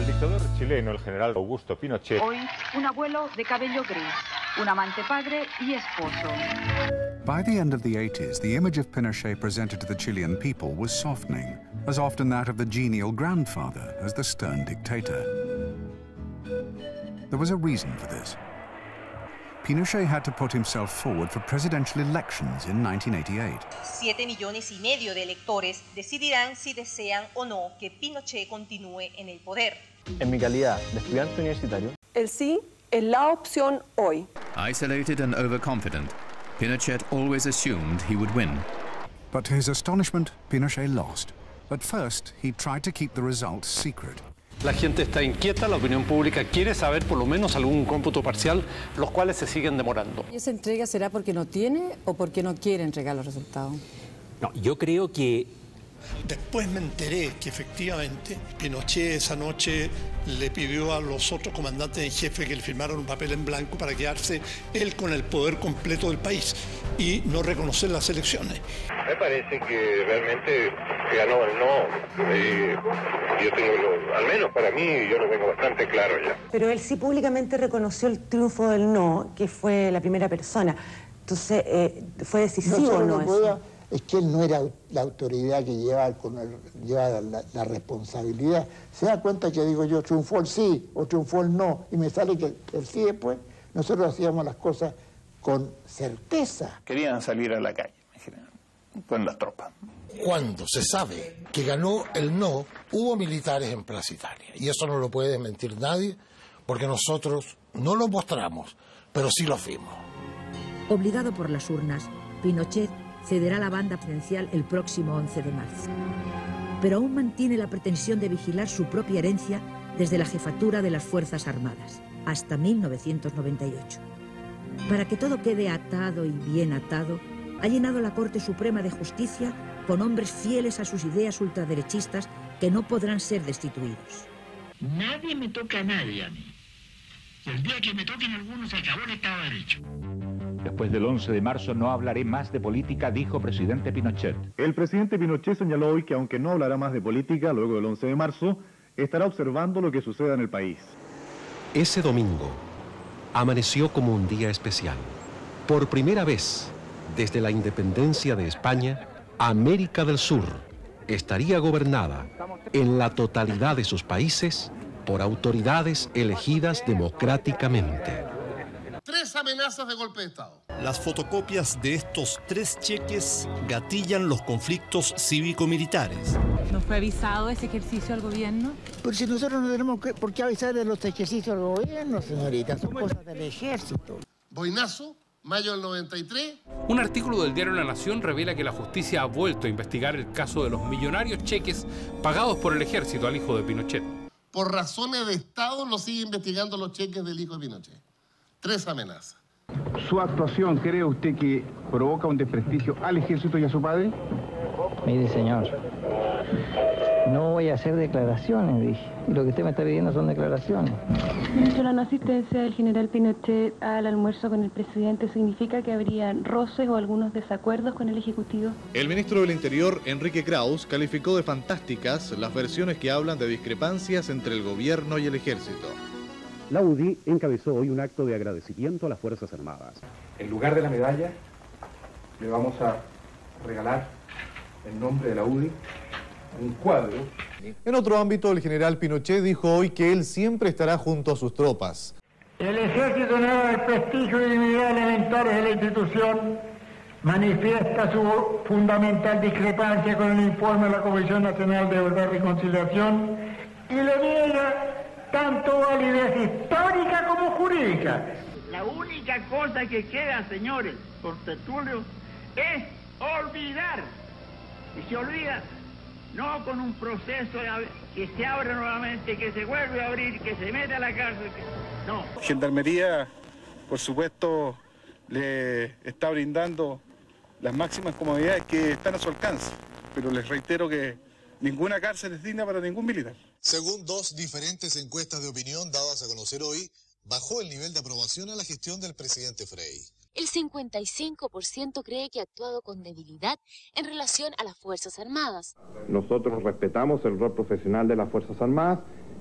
El dictador chileno, el general Augusto Pinochet. Hoy, un abuelo de cabello gris, un amante padre y esposo. By the end of the 80s, the image of Pinochet presented to the Chilean people was softening, as often that of the genial grandfather as the stern dictator. There was a reason for this. Pinochet had to put himself forward for presidential elections in 1988. 7,5 millones de electores decidirán si desean o no que Pinochet continúe en el poder. En mi calidad de estudiante universitario, el sí es la opción hoy. Isolated and overconfident, Pinochet always assumed he would win. But to his astonishment, Pinochet lost. At first, he tried to keep the results secret. La gente está inquieta, la opinión pública quiere saber por lo menos algún cómputo parcial, los cuales se siguen demorando. ¿Y esa entrega será porque no tiene o porque no quiere entregar los resultados? No, yo creo que... Después me enteré que efectivamente Pinochet esa noche le pidió a los otros comandantes en jefe que le firmaran un papel en blanco para quedarse él con el poder completo del país y no reconocer las elecciones. Me parece que realmente ganó el no. Yo tengo, al menos para mí, yo lo tengo bastante claro ya. Pero él sí públicamente reconoció el triunfo del no, que fue la primera persona. Entonces, fue decisivo, ¿no? Es que él no era la autoridad que lleva la responsabilidad. Se da cuenta que digo yo, triunfó el sí o triunfó el no, y me sale que el sí después. Nosotros hacíamos las cosas con certeza. Querían salir a la calle, en general, con las tropas. Cuando se sabe que ganó el no, hubo militares en Plaza Italia. Y eso no lo puede desmentir nadie, porque nosotros no lo mostramos, pero sí lo fuimos. Obligado por las urnas, Pinochet cederá la banda presidencial el próximo 11 de marzo. Pero aún mantiene la pretensión de vigilar su propia herencia desde la jefatura de las Fuerzas Armadas, hasta 1998. Para que todo quede atado y bien atado, ha llenado la Corte Suprema de Justicia con hombres fieles a sus ideas ultraderechistas que no podrán ser destituidos. Nadie me toca a nadie a mí. El día que me toquen algunos se acabó el Estado de Derecho. Después del 11 de marzo no hablaré más de política, dijo presidente Pinochet. El presidente Pinochet señaló hoy que aunque no hablará más de política luego del 11 de marzo, estará observando lo que suceda en el país. Ese domingo amaneció como un día especial. Por primera vez, desde la independencia de España, América del Sur estaría gobernada en la totalidad de sus países por autoridades elegidas democráticamente. 3 amenazas de golpe de Estado. Las fotocopias de estos 3 cheques gatillan los conflictos cívico-militares. ¿No fue avisado ese ejercicio al gobierno? Pues si nosotros no tenemos por qué avisar de los ejercicios al gobierno, señorita, son cosas del ejército. Boinazo, mayo del 93. Un artículo del diario La Nación revela que la justicia ha vuelto a investigar el caso de los millonarios cheques pagados por el ejército al hijo de Pinochet. Por razones de Estado lo sigue investigando los cheques del hijo de Pinochet. 3 amenazas. ¿Su actuación cree usted que provoca un desprestigio al ejército y a su padre? Mire, señor, no voy a hacer declaraciones, dije. Y lo que usted me está pidiendo son declaraciones. Ministro, la no asistencia del general Pinochet al almuerzo con el presidente significa que habría roces o algunos desacuerdos con el Ejecutivo. El ministro del Interior, Enrique Kraus, calificó de fantásticas las versiones que hablan de discrepancias entre el gobierno y el ejército. La UDI encabezó hoy un acto de agradecimiento a las Fuerzas Armadas. En lugar de la medalla, le vamos a regalar, en nombre de la UDI, un cuadro. En otro ámbito, el general Pinochet dijo hoy que él siempre estará junto a sus tropas. El ejército nada del prestigio y dignidad elementales de la institución manifiesta su fundamental discrepancia con el informe de la Comisión Nacional de Verdad y Reconciliación y le niega tanto validez histórica como jurídica. La única cosa que queda, señores, por tertulio, es olvidar. Y se olvida, no con un proceso que se abre nuevamente, que se vuelve a abrir, que se mete a la cárcel. No. Gendarmería, por supuesto, le está brindando las máximas comodidades que están a su alcance, pero les reitero que ninguna cárcel es digna para ningún militar. Según 2 diferentes encuestas de opinión dadas a conocer hoy, bajó el nivel de aprobación a la gestión del presidente Frei. El 55% cree que ha actuado con debilidad en relación a las Fuerzas Armadas. Nosotros respetamos el rol profesional de las Fuerzas Armadas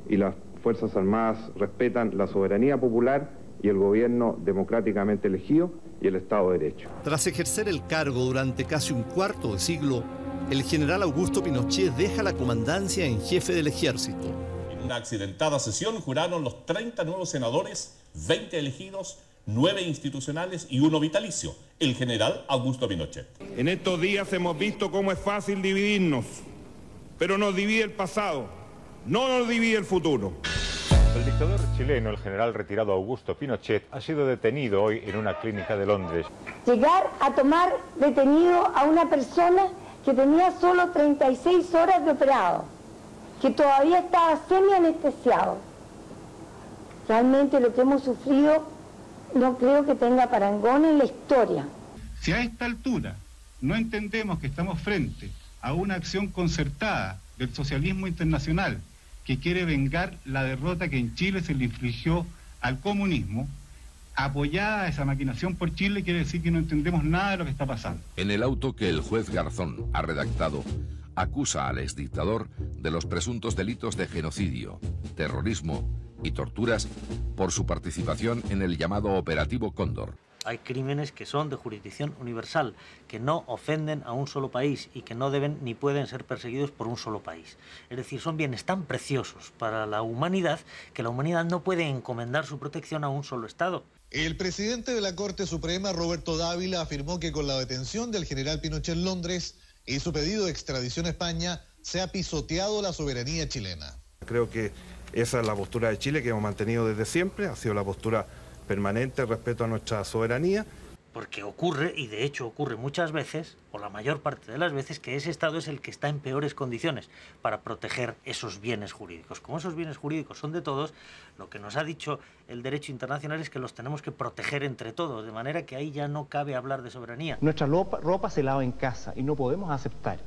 y las Fuerzas Armadas respetan la soberanía popular y el gobierno democráticamente elegido y el Estado de Derecho. Tras ejercer el cargo durante casi un cuarto de siglo, el general Augusto Pinochet deja la comandancia en jefe del ejército. En una accidentada sesión juraron los 30 nuevos senadores, 20 elegidos, 9 institucionales y 1 vitalicio, el general Augusto Pinochet. En estos días hemos visto cómo es fácil dividirnos, pero nos divide el pasado, no nos divide el futuro. El dictador chileno, el general retirado Augusto Pinochet, ha sido detenido hoy en una clínica de Londres. Llegar a tomar detenido a una persona que tenía solo 36 horas de operado, que todavía estaba semi-anestesiado. Realmente lo que hemos sufrido no creo que tenga parangón en la historia. Si a esta altura no entendemos que estamos frente a una acción concertada del socialismo internacional que quiere vengar la derrota que en Chile se le infligió al comunismo, apoyada a esa maquinación por Chile, quiere decir que no entendemos nada de lo que está pasando. En el auto que el juez Garzón ha redactado, acusa al exdictador de los presuntos delitos de genocidio, terrorismo y torturas por su participación en el llamado Operativo Cóndor. Hay crímenes que son de jurisdicción universal, que no ofenden a un solo país y que no deben ni pueden ser perseguidos por un solo país. Es decir, son bienes tan preciosos para la humanidad que la humanidad no puede encomendar su protección a un solo Estado. El presidente de la Corte Suprema, Roberto Dávila, afirmó que con la detención del general Pinochet en Londres y su pedido de extradición a España, se ha pisoteado la soberanía chilena. Creo que esa es la postura de Chile que hemos mantenido desde siempre, ha sido la postura permanente respecto a nuestra soberanía. Porque ocurre, y de hecho ocurre muchas veces, o la mayor parte de las veces, que ese Estado es el que está en peores condiciones para proteger esos bienes jurídicos. Como esos bienes jurídicos son de todos, lo que nos ha dicho el derecho internacional es que los tenemos que proteger entre todos, de manera que ahí ya no cabe hablar de soberanía. Nuestra ropa se lava en casa y no podemos aceptar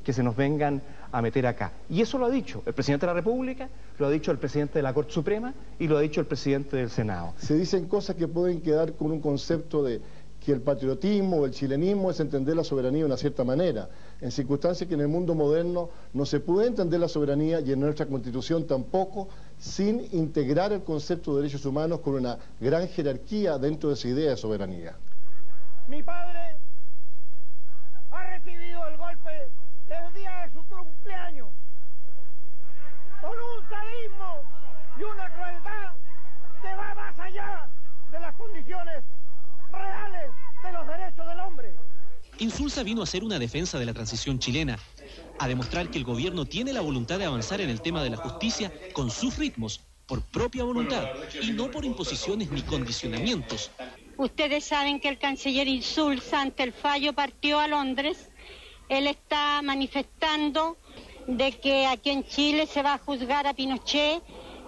que se nos vengan a meter acá. Y eso lo ha dicho el presidente de la República, lo ha dicho el presidente de la Corte Suprema y lo ha dicho el presidente del Senado. Se dicen cosas que pueden quedar con un concepto de que el patriotismo o el chilenismo es entender la soberanía de una cierta manera, en circunstancias que en el mundo moderno no se puede entender la soberanía y en nuestra Constitución tampoco, sin integrar el concepto de derechos humanos con una gran jerarquía dentro de esa idea de soberanía. Mi padre ha recibido el golpe el día de su cumpleaños, con un sadismo y una crueldad que va más allá de las condiciones reales de los derechos del hombre. Insulza vino a hacer una defensa de la transición chilena, a demostrar que el gobierno tiene la voluntad de avanzar en el tema de la justicia con sus ritmos, por propia voluntad, y no por imposiciones ni condicionamientos. Ustedes saben que el canciller Insulza, ante el fallo, partió a Londres. Él está manifestando de que aquí en Chile se va a juzgar a Pinochet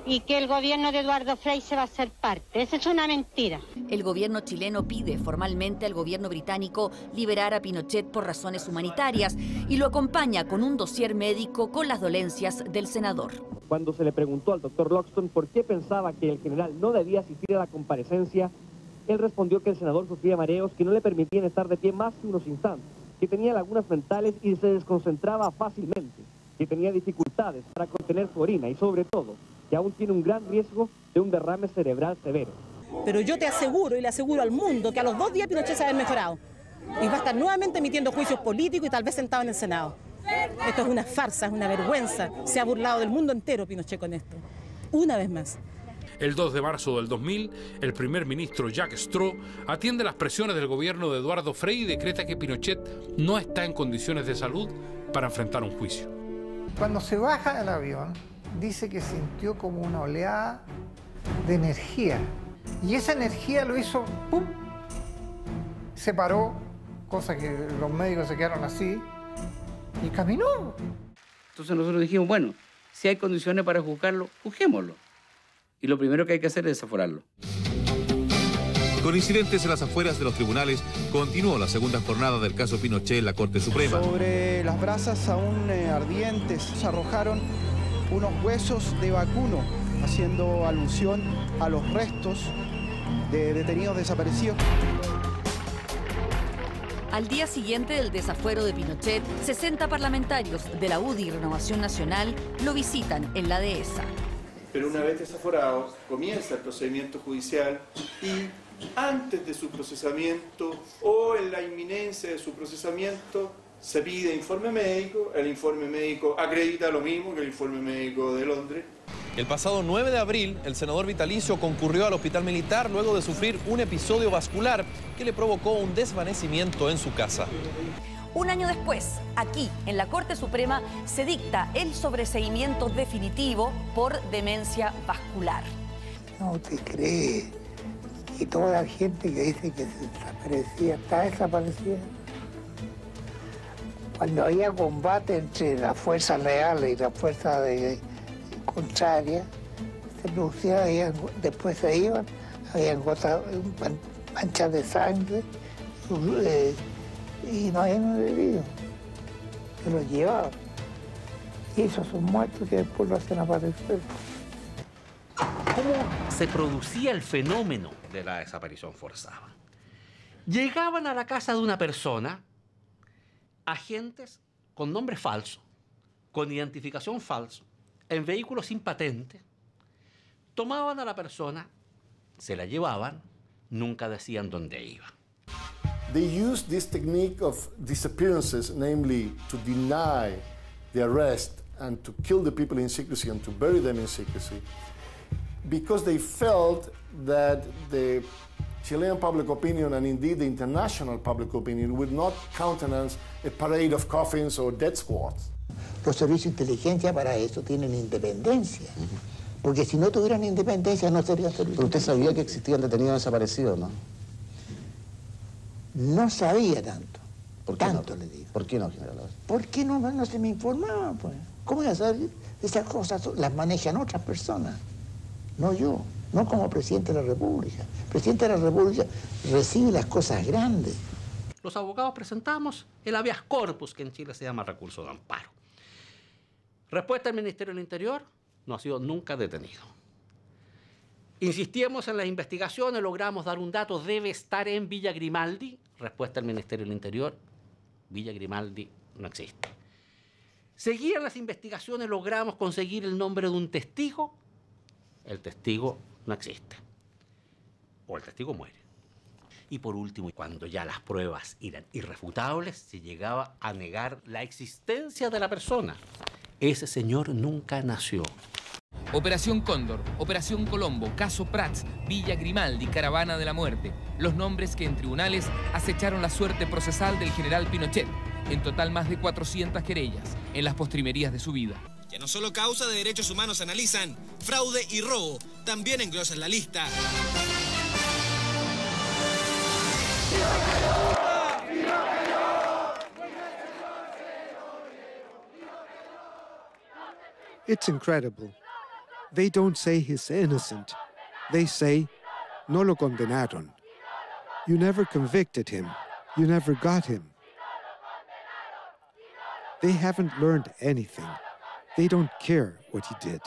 y que el gobierno de Eduardo Frei se va a hacer parte. Esa es una mentira. El gobierno chileno pide formalmente al gobierno británico liberar a Pinochet por razones humanitarias y lo acompaña con un dossier médico con las dolencias del senador. Cuando se le preguntó al doctor Loxton por qué pensaba que el general no debía asistir a la comparecencia, él respondió que el senador sufría mareos que no le permitían estar de pie más que unos instantes, que tenía lagunas mentales y se desconcentraba fácilmente, que tenía dificultades para contener su orina y sobre todo, que aún tiene un gran riesgo de un derrame cerebral severo. Pero yo te aseguro y le aseguro al mundo que a los 2 días Pinochet se va a haber mejorado y va a estar nuevamente emitiendo juicios políticos y tal vez sentado en el Senado. Esto es una farsa, es una vergüenza. Se ha burlado del mundo entero Pinochet con esto. Una vez más. El 2 de marzo del 2000, el primer ministro Jacques Straw atiende las presiones del gobierno de Eduardo Frei y decreta que Pinochet no está en condiciones de salud para enfrentar un juicio. Cuando se baja del avión, dice que sintió como una oleada de energía. Y esa energía lo hizo, ¡pum!, se paró, cosa que los médicos se quedaron así, y caminó. Entonces nosotros dijimos, bueno, si hay condiciones para juzgarlo, juzguémoslo. Y lo primero que hay que hacer es desaforarlo. Con incidentes en las afueras de los tribunales, continuó la segunda jornada del caso Pinochet en la Corte Suprema. Sobre las brasas aún ardientes, se arrojaron unos huesos de vacuno, haciendo alusión a los restos de detenidos desaparecidos. Al día siguiente del desafuero de Pinochet, 60 parlamentarios de la UDI y Renovación Nacional lo visitan en la dehesa. Pero una vez desaforado, comienza el procedimiento judicial y antes de su procesamiento o en la inminencia de su procesamiento se pide informe médico, el informe médico acredita lo mismo que el informe médico de Londres. El pasado 9 de abril, el senador vitalicio concurrió al hospital militar luego de sufrir un episodio vascular que le provocó un desvanecimiento en su casa. Un año después, aquí, en la Corte Suprema, se dicta el sobreseimiento definitivo por demencia vascular. No te crees que toda la gente que dice que se desaparecía, está desaparecida. Cuando había combate entre las fuerzas reales y las fuerzas contrarias, se producía, después se iban, habían gotas, manchas de sangre, y no habían herido. Se los llevaban. Y esos son muertos que después lo hacen aparecer. ¿Cómo se producía el fenómeno de la desaparición forzada? Llegaban a la casa de una persona agentes con nombre falso, con identificación falso, en vehículos sin patente, tomaban a la persona, se la llevaban, nunca decían dónde iba. They use this technique of disappearances, namely to deny the arrest and to kill the people in secrecy and to bury them in secrecy, because they felt that the Chilean public opinion and indeed the international public opinion would not countenance a parade of coffins or death squads. Los servicios de inteligencia para eso tienen independencia, porque si no tuvieran independencia no serían servicios. Pero usted sabía que existían detenidos desaparecidos, ¿no? No sabía tanto. ¿Por qué tanto no? Le digo. ¿Por qué no, general? ¿Por qué no se me informaba, pues? ¿Cómo voy a saber? Esas cosas las manejan otras personas, no yo. No como presidente de la República. El presidente de la República recibe las cosas grandes. Los abogados presentamos el habeas corpus, que en Chile se llama recurso de amparo. Respuesta del Ministerio del Interior: no ha sido nunca detenido. Insistimos en las investigaciones, logramos dar un dato: debe estar en Villa Grimaldi. Respuesta del Ministerio del Interior: Villa Grimaldi no existe. Seguían las investigaciones, logramos conseguir el nombre de un testigo. El testigo no existe. O el testigo muere. Y por último, cuando ya las pruebas eran irrefutables, se llegaba a negar la existencia de la persona. Ese señor nunca nació. Operación Cóndor, Operación Colombo, Caso Prats, Villa Grimaldi, Caravana de la Muerte. Los nombres que en tribunales acecharon la suerte procesal del general Pinochet. En total más de 400 querellas en las postrimerías de su vida. Ya no solo causa de derechos humanos analizan, fraude y robo también engrosan la lista. It's incredible. They don't say he's innocent. They say, no lo condenaron. You never convicted him. You never got him. They haven't learned anything. They don't care what he did.